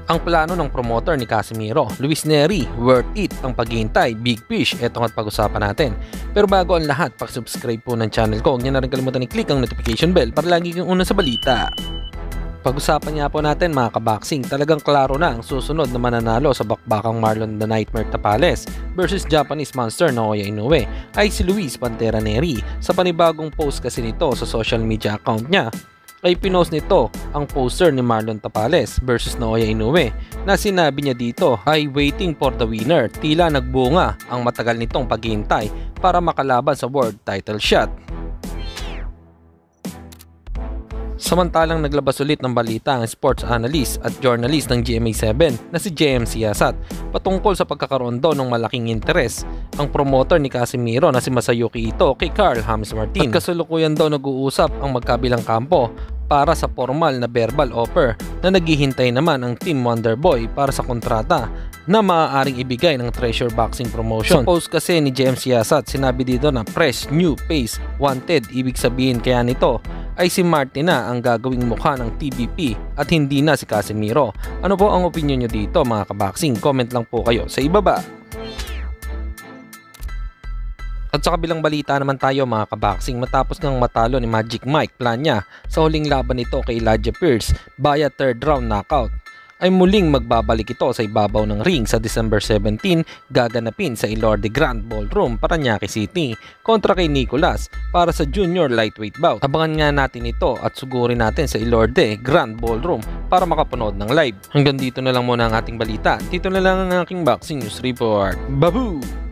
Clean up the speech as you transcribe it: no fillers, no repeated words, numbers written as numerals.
Ang plano ng promoter ni Casimiro, Luis Nery, worth it ang paghihintay, big fish, eto ang pag-usapan natin. Pero bago ang lahat, subscribe po ng channel ko, huwag niyo na rin kalimutan i-click ang notification bell para lagi kang una sa balita. Pag-usapan nga po natin mga kaboxing, talagang klaro na ang susunod na mananalo sa bakbakang Marlon the Nightmare Tapales versus Japanese Monster Naoya Inoue ay si Luis Pantera Nery. Sa panibagong post kasi nito sa social media account niya, ay pinost nito ang poster ni Marlon Tapales versus Naoya Inoue na sinabi niya dito ay waiting for the winner, tila nagbunga ang matagal nitong paghihintay para makalaban sa world title shot. Samantalang naglabas ulit ng balita ang sports analyst at journalist ng GMA7 na si JM Siasat patungkol sa pagkakaroon daw ng malaking interes ang promoter ni Casimiro na si Masayuki Ito kay Carl James Martin. At kasalukuyan daw nag-uusap ang magkabilang kampo para sa formal na verbal offer na naghihintay naman ang Team Wonderboy para sa kontrata na maaaring ibigay ng Treasure Boxing Promotion. Sa post kasi ni JM Siasat, sinabi dito na fresh, new face, wanted. Ibig sabihin kaya nito ay si Martin na ang gagawing mukha ng TBP at hindi na si Casimiro. Ano po ang opinion nyo dito mga kaboxing? Comment lang po kayo sa ibaba. At sa kabilang balita naman tayo mga kaboxing, matapos ngang matalo ni Magic Mike Plania sa huling laban nito kay Elijah Pierce via third round knockout, ay muling magbabalik ito sa ibabaw ng ring sa December 17, gaganapin sa Ilorde Grand Ballroom, Parañaque City kontra kay Nicolas para sa junior lightweight bout. Abangan nga natin ito at sugurin natin sa Ilorde Grand Ballroom para makapanood ng live. Hanggang dito na lang muna ang ating balita. Dito na lang ang aking boxing news report. Babu!